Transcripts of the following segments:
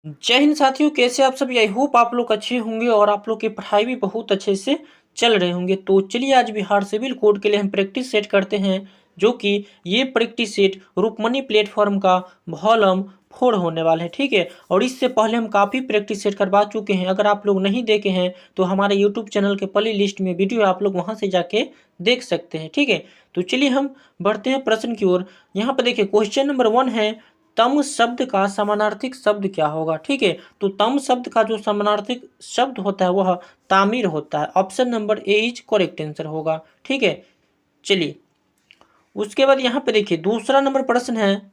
जय हिंद साथियों, कैसे आप सब। आई होप आप लोग अच्छे होंगे और आप लोग की पढ़ाई भी बहुत अच्छे से चल रहे होंगे। तो चलिए आज बिहार सिविल कोड के लिए हम प्रैक्टिस सेट करते हैं, जो कि ये प्रैक्टिस सेट रूपमनी प्लेटफॉर्म का वॉल्यूम 4 होने वाला है। ठीक है, और इससे पहले हम काफ़ी प्रैक्टिस सेट करवा चुके हैं। अगर आप लोग नहीं देखे हैं तो हमारे यूट्यूब चैनल के प्ले लिस्ट में वीडियो आप लोग वहाँ से जाके देख सकते हैं। ठीक है, तो चलिए हम बढ़ते हैं प्रश्न की ओर। यहाँ पर देखिए क्वेश्चन नंबर 1 है, तम शब्द का समानार्थिक शब्द क्या होगा। ठीक है, तो तम शब्द का जो समानार्थिक शब्द होता है वह तामीर होता है। Option number A is correct answer होगा। ठीक है, चलिए उसके बाद यहाँ पे देखिए दूसरा नंबर प्रश्न है,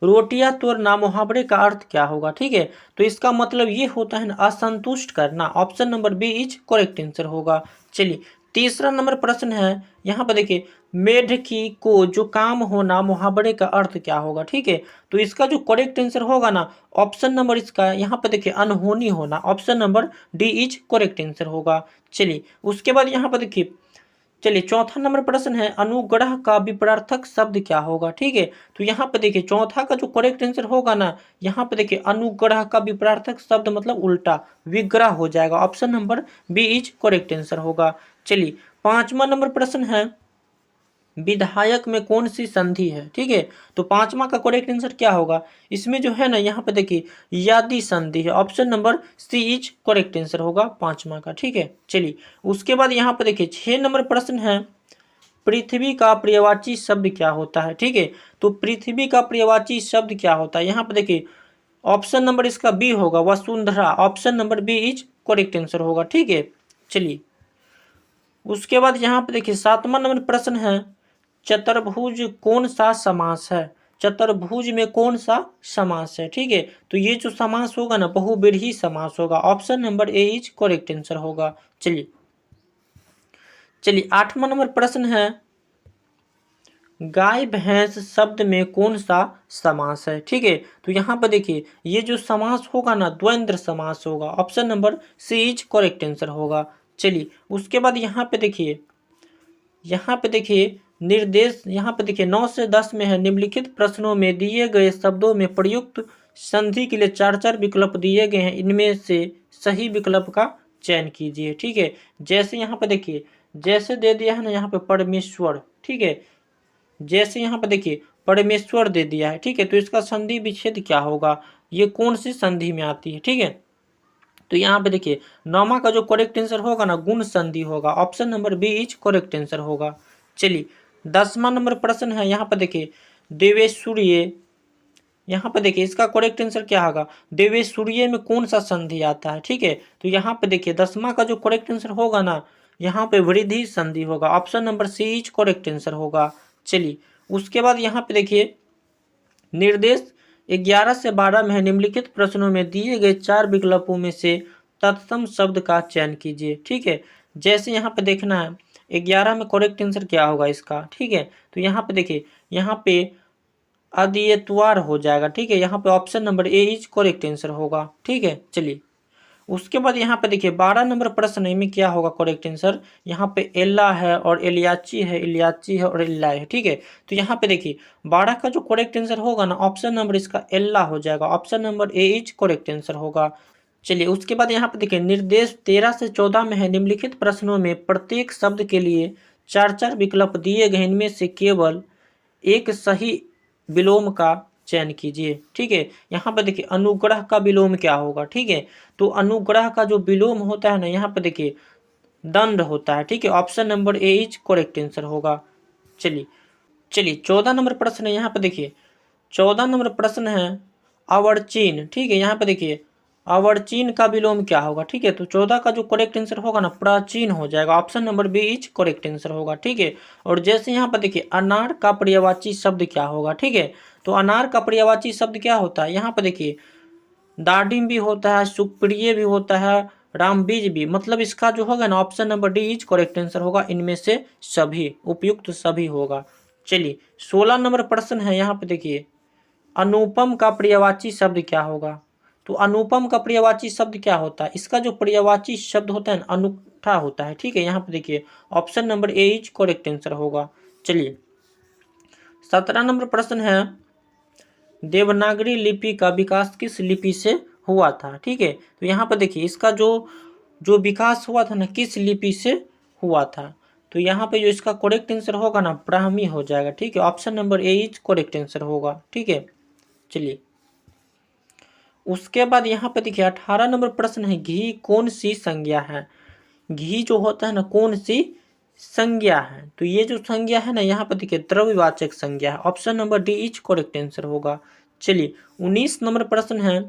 रोटियां तोड़ना मुहावरे का अर्थ क्या होगा। ठीक है, तो इसका मतलब ये होता है ना, असंतुष्ट करना। Option number B is correct answer होगा। चलिए तीसरा नंबर प्रश्न है, यहाँ पर देखिए मेढकी को जो काम होना मुहावरे का अर्थ क्या होगा। ठीक है, तो इसका जो करेक्ट आंसर होगा ना, ऑप्शन नंबर इसका यहाँ पर देखिए अनहोनी होना। Option number D is correct answer होगा। चलिए उसके बाद यहाँ पर देखिए, चलिए चौथा नंबर प्रश्न है, अनुग्रह का विपरार्थक शब्द क्या होगा। ठीक है, तो यहाँ पे देखिए चौथा का जो करेक्ट आंसर होगा ना, यहाँ पे देखिए अनुग्रह का विपरार्थक शब्द मतलब उल्टा विग्रह हो जाएगा। Option number B is correct answer होगा। चलिए पांचवा नंबर प्रश्न है, विधायक में कौन सी संधि है। ठीक है, तो पांचवा का करेक्ट आंसर क्या होगा, इसमें जो है ना यहाँ पे देखिए यादि संधि है। Option number C is correct answer होगा पांचवा का। ठीक है, चलिए उसके बाद यहाँ पे देखिए 6 नंबर प्रश्न है, पृथ्वी का पर्यायवाची शब्द क्या होता है। ठीक है, तो पृथ्वी का पर्यायवाची शब्द क्या होता है, यहाँ पे देखिए ऑप्शन नंबर इसका बी होगा वसुंधरा। Option number B is correct answer होगा। ठीक है, चलिए उसके बाद यहाँ पे देखिए 7वां नंबर प्रश्न है, चतुर्भुज कौन सा समास है। चतुर्भुज में कौन सा समास है। ठीक है, तो ये जो समास होगा ना बहुव्रीहि समास होगा। Option number A is correct answer होगा। चलिए चलिए 8वां नंबर प्रश्न है, गाय भैंस शब्द में कौन सा समास है। ठीक है, तो यहाँ पर देखिए ये जो समास होगा ना द्वंद्व समास होगा। Option number C is correct answer होगा। चलिए उसके बाद यहाँ पे देखिए निर्देश, यहाँ पे देखिए 9 से 10 में है, निम्नलिखित प्रश्नों में दिए गए शब्दों में प्रयुक्त संधि के लिए 4 विकल्प दिए गए हैं, इनमें से सही विकल्प का चयन कीजिए। ठीक है, जैसे यहाँ पे देखिए जैसे दे दिया है ना यहाँ पे परमेश्वर। ठीक है, जैसे यहाँ पे देखिए परमेश्वर दे दिया है। ठीक है, तो इसका संधि विच्छेद क्या होगा, ये कौन सी संधि में आती है। ठीक है, तो यहाँ पे देखिए 9वां का जो करेक्ट आंसर होगा ना गुण संधि होगा। Option number B is correct answer होगा। चलिए 10वां नंबर प्रश्न है, यहाँ पे देखिए देवेशूर्य, यहाँ पे देखिए इसका करेक्ट आंसर क्या होगा, देवेशूर्य में कौन सा संधि आता है। ठीक है, तो यहाँ पे देखिए 10वां का जो करेक्ट आंसर होगा ना, यहाँ पे वृद्धि संधि होगा। Option number C is correct answer होगा। चलिए उसके बाद यहाँ पे देखिए निर्देश 11 से 12 में निम्नलिखित प्रश्नों में दिए गए 4 विकल्पों में से तत्सम शब्द का चयन कीजिए। ठीक है, जैसे यहाँ पे देखना है 11 में करेक्ट आंसर क्या होगा इसका। ठीक है, तो यहाँ पे देखिए यहाँ पे अद्वितीय हो जाएगा। ठीक है, यहाँ पे option number A is correct answer होगा। ठीक है, चलिए उसके बाद यहाँ पे देखिए 12 नंबर प्रश्न में क्या होगा करेक्ट आंसर, यहाँ पे एल्ला है और एलियाची है, इलियाची है और एल्ला है। ठीक है, तो यहाँ पे देखिए 12 का जो करेक्ट आंसर होगा ना, ऑप्शन नंबर इसका एल्ला हो जाएगा। Option number A is correct answer होगा। चलिए उसके बाद यहाँ पे देखिए निर्देश 13 से 14 में है, निम्नलिखित प्रश्नों में प्रत्येक शब्द के लिए 4 विकल्प दिए गए, इनमें से केवल एक सही विलोम का चयन कीजिए। ठीक है, यहाँ पर देखिए अनुग्रह का विलोम क्या होगा। ठीक है, तो अनुग्रह का जो विलोम होता है ना, यहाँ पर देखिए दंड होता है। ठीक है, option number A is correct answer होगा। चलिए चलिए 14 नंबर प्रश्न है, यहाँ पर देखिए 14 नंबर प्रश्न है अवर्चीन। ठीक है, यहाँ पे देखिए अवर्चीन का विलोम क्या होगा। ठीक है, तो 14 का जो करेक्ट आंसर होगा ना प्राचीन हो जाएगा। Option number B is correct answer होगा। ठीक है, और जैसे यहाँ पर देखिए अनार का पर्यायवाची शब्द क्या होगा। ठीक है, तो अनार का पर्यायवाची शब्द क्या होता है, यहाँ पर देखिए दाडिम भी होता है, सुप्रिय भी होता है, रामबीज भी, मतलब इसका जो होगा ना option number D is correct answer होगा। इनमें से सभी उपयुक्त सभी होगा। चलिए 16 नंबर प्रश्न है, यहाँ पे देखिए अनुपम का पर्यायवाची शब्द क्या होगा। तो अनुपम का पर्यायवाची शब्द क्या होता है, इसका जो पर्यायवाची शब्द होता है अनूठा होता है। ठीक है, यहाँ पे देखिए option number A is correct answer होगा। चलिए 17 नंबर प्रश्न है, देवनागरी लिपि का विकास किस लिपि से हुआ था। ठीक है, तो यहाँ पर देखिए इसका जो विकास हुआ था ना, किस लिपि से हुआ था। तो यहाँ पे जो इसका करेक्ट आंसर होगा ना, ब्राह्मी हो जाएगा। ठीक है, option number A is correct answer होगा। ठीक है, चलिए उसके बाद यहाँ पे देखिए 18 नंबर प्रश्न है, घी कौन सी संज्ञा है। घी जो होता है ना, कौन सी संज्ञा है। तो ये जो संज्ञा है ना, यहाँ पर देखिए द्रव्यवाचक संज्ञा है। Option number D is correct answer होगा। चलिए 19 नंबर प्रश्न है,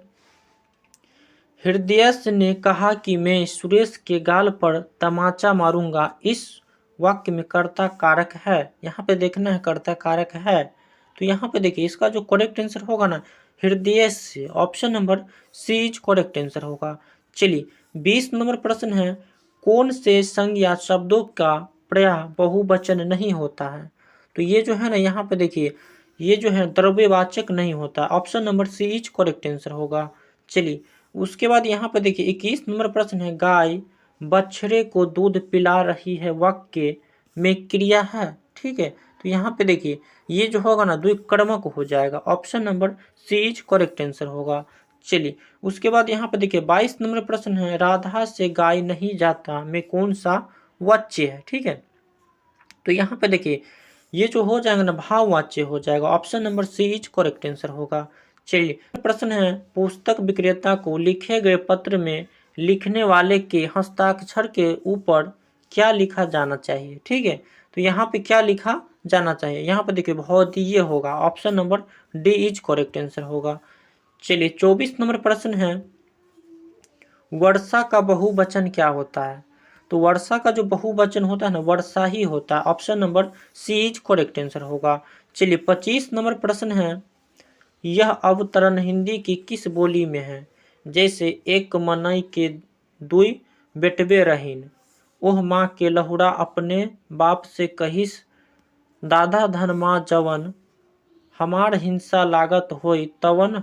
हृदयेश ने कहा कि मैं सुरेश के गाल पर तमाचा मारूंगा, इस वाक्य में कर्ता कारक है। यहाँ पे देखना है कर्ता कारक है। तो यहाँ पे देखिए इसका जो करेक्ट आंसर होगा ना, हृदयेश से, option number C is correct answer होगा। चलिए 20 नंबर प्रश्न है, कौन से संज्ञा शब्दों का प्रत्यय बहुवचन नहीं होता है। तो ये जो है ना, यहाँ पे देखिए ये जो है द्रव्यवाचक नहीं होता। Option number C is correct answer होगा। चलिए उसके बाद यहाँ पे देखिए 21 नंबर प्रश्न है, गाय बछड़े को दूध पिला रही है, वाक्य में क्रिया है। ठीक है, तो यहाँ पे देखिए ये जो होगा ना, द्विकर्मक हो जाएगा। Option number C is correct answer होगा। चलिए उसके बाद यहाँ पे देखिए 22 नंबर प्रश्न है, राधा से गाय नहीं जाता में कौन सा वाच्य है। ठीक है, तो यहाँ पे देखिए ये जो हो जाएगा ना, भाववाच्य हो जाएगा। Option number C is correct answer होगा। चलिए प्रश्न है, पुस्तक विक्रेता को लिखे गए पत्र में लिखने वाले के हस्ताक्षर के ऊपर क्या लिखा जाना चाहिए। ठीक है, तो यहाँ पे क्या लिखा जाना चाहिए। यहाँ पे देखिए भौतिक होगा। Option number D is correct answer होगा। चलिए 24 नंबर प्रश्न है, वर्षा का बहुवचन क्या होता है। तो वर्षा का जो बहुवचन होता है ना, वर्षा ही होता है। Option number C is correct answer होगा। चलिए 25 नंबर प्रश्न है, यह अवतरण हिंदी की किस बोली में है। जैसे एक मनई के दुई बेटबे रहीन, ओह माँ के लहुड़ा अपने बाप से कहिस, दादा धन माँ जवन हमार हिंसा लागत होई तवन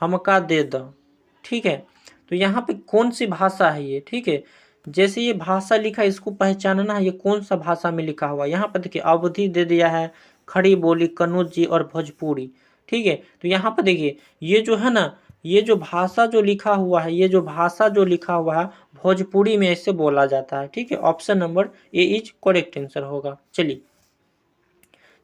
हमका दे द। ठीक है, तो यहाँ पे कौन सी भाषा है ये। ठीक है, जैसे ये भाषा लिखा है, इसको पहचानना है ये कौन सा भाषा में लिखा हुआ है। यहाँ पर देखिए अवधि दे दिया है, खड़ी बोली, कन्नौज जी और भोजपुरी। ठीक है, तो यहाँ पर देखिए ये जो है ना, ये जो भाषा जो लिखा हुआ है, ये जो भाषा जो लिखा हुआ है भोजपुरी में ऐसे बोला जाता है। ठीक है, option number A is correct answer होगा। चलिए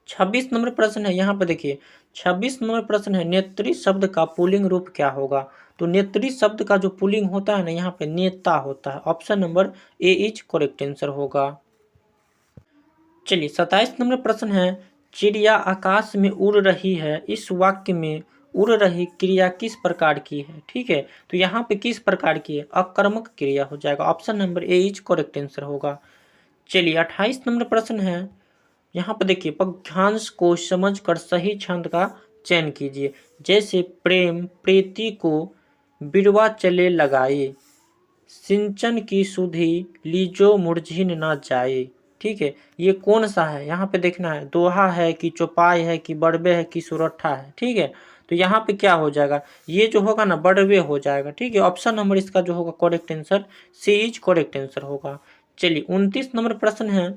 26 नंबर प्रश्न है, यहाँ पर देखिए 26 नंबर प्रश्न है, नेत्री शब्द का पुल्लिंग रूप क्या होगा। तो नेत्री शब्द का जो पुल्लिंग होता है ना, यहाँ पे नेता होता है। Option number A is correct answer होगा। चलिए 27 नंबर प्रश्न है, चिड़िया आकाश में उड़ रही है, इस वाक्य में उड़ रही क्रिया किस प्रकार की है। ठीक है, तो यहाँ पे किस प्रकार की है, अकर्मक क्रिया हो जाएगा। Option number A is correct answer होगा। चलिए 28 नंबर प्रश्न है, यहाँ पर देखिए पद्यांश को समझकर सही छंद का चयन कीजिए। जैसे प्रेम प्रीति को बिरवा चले लगाए, सिंचन की सुधि लीजो मुरझिन ना जाए। ठीक है, ये कौन सा है, यहाँ पे देखना है, दोहा है कि चौपाई है कि बड़बे है कि सुरठा है। ठीक है, तो यहाँ पे क्या हो जाएगा, ये जो होगा ना बड़बे हो जाएगा। ठीक है, ऑप्शन नंबर इसका जो होगा correct answer C is correct answer होगा। चलिए 29 नंबर प्रश्न है,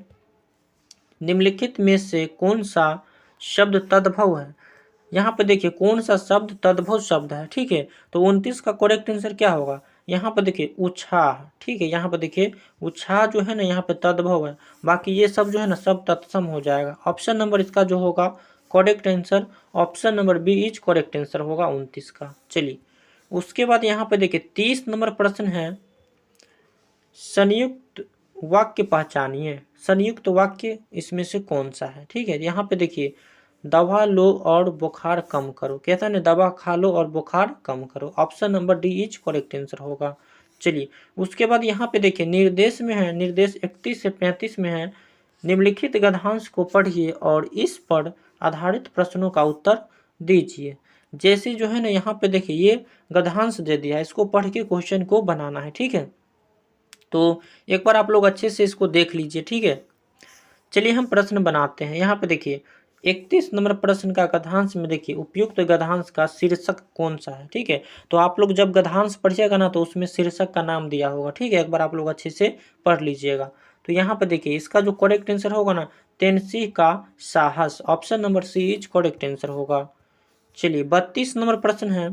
निम्नलिखित में से कौन सा शब्द तद्भव है। यहाँ पे देखिए कौन सा शब्द तद्भव शब्द है। ठीक है, तो 29 का करेक्ट आंसर क्या होगा, यहाँ पर देखिए उत्साह। ठीक है, यहाँ पर देखिए उत्साह जो है ना, यहाँ पे तद्भव है। बाकी ये सब जो है ना, सब तत्सम हो जाएगा। ऑप्शन नंबर इसका जो होगा correct answer, option number B is correct answer होगा 29 का। चलिए उसके बाद यहाँ पे देखिए 30 नंबर प्रश्न है, संयुक्त वाक्य पहचानिए। संयुक्त वाक्य इसमें से कौन सा है। ठीक है, यहाँ पे देखिए दवा लो और बुखार कम करो, कहता है ना दवा खा लो और बुखार कम करो। Option number D is correct answer होगा। चलिए उसके बाद यहाँ पे देखिए निर्देश में है, निर्देश 31 से 35 में है, निम्नलिखित गद्यांश को पढ़िए और इस पर आधारित प्रश्नों का उत्तर दीजिए। जैसे जो है ना, यहाँ पे देखिए ये गद्यांश दे दिया है, इसको पढ़ के क्वेश्चन को बनाना है। ठीक है, तो एक बार आप लोग अच्छे से इसको देख लीजिए। ठीक है, चलिए हम प्रश्न बनाते हैं। यहाँ पे देखिए 31 नंबर प्रश्न का गद्यांश में देखिए उपयुक्त गद्यांश का शीर्षक कौन सा है। ठीक है, तो आप लोग जब गद्यांश पढ़िएगा ना, तो उसमें शीर्षक का नाम दिया होगा। ठीक है, एक बार आप लोग अच्छे से पढ़ लीजिएगा। तो यहाँ पे देखिए इसका जो करेक्ट आंसर होगा ना, तेनसिंह का साहस। Option number C is correct answer होगा। चलिए 32 नंबर प्रश्न है,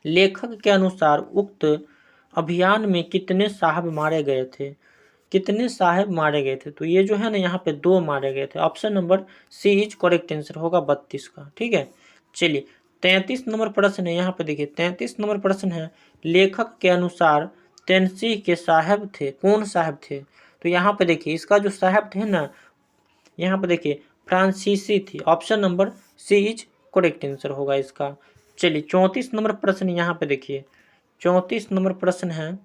लेखक के अनुसार उक्त अभियान में कितने साहब मारे गए थे? कितने साहब मारे गए थे? तो ये जो है ना यहाँ पे 2 मारे गए थे। Option number C is correct answer होगा 32 का। ठीक है, चलिए 33 नंबर प्रश्न है, यहाँ पे देखिए 33 नंबर प्रश्न है, लेखक के अनुसार तेनसिंह के साहब थे, कौन साहब थे? तो यहाँ पे देखिए इसका जो साहब थे ना, यहाँ पे देखिए फ्रांसीसी थी। Option number C is correct answer होगा इसका। चलिए 34 नंबर प्रश्न यहाँ पे देखिए, 34 नंबर प्रश्न है,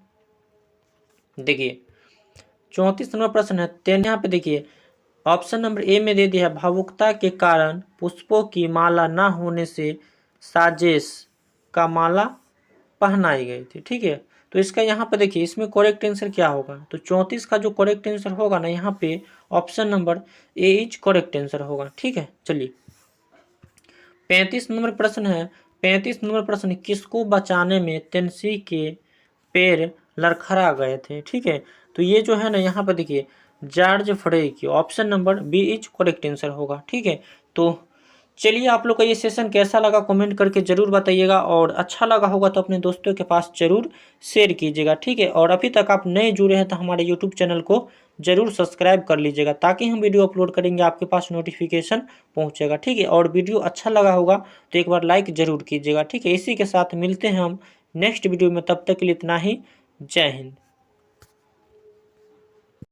देखिए 34 नंबर प्रश्न है, यहाँ पे देखिए ऑप्शन नंबर ए में दे दिया है, भावुकता के कारण पुष्पों की माला ना होने से साजेश का माला पहनाई गई थी। ठीक है, तो इसका यहाँ पे देखिए इसमें करेक्ट आंसर क्या होगा? तो 34 का जो करेक्ट आंसर होगा ना यहाँ पे option number A is correct answer होगा। ठीक है, चलिए 35 नंबर प्रश्न है, 35 नंबर प्रश्न, किसको बचाने में तेनसिंह के पैर लड़खड़ा गए थे? ठीक है, तो ये जो है ना यहाँ पर देखिए जॉर्ज फ्रे की, option number B is correct answer होगा। ठीक है, तो चलिए आप लोग का ये सेशन कैसा लगा कमेंट करके जरूर बताइएगा, और अच्छा लगा होगा तो अपने दोस्तों के पास जरूर शेयर कीजिएगा। ठीक है, और अभी तक आप नए जुड़े हैं तो हमारे यूट्यूब चैनल को जरूर सब्सक्राइब कर लीजिएगा, ताकि हम वीडियो अपलोड करेंगे आपके पास नोटिफिकेशन पहुंचेगा। ठीक है, और वीडियो अच्छा लगा होगा तो एक बार लाइक जरूर कीजिएगा। ठीक है, इसी के साथ मिलते हैं हम नेक्स्ट वीडियो में, तब तक के लिए इतना ही। जय हिंद।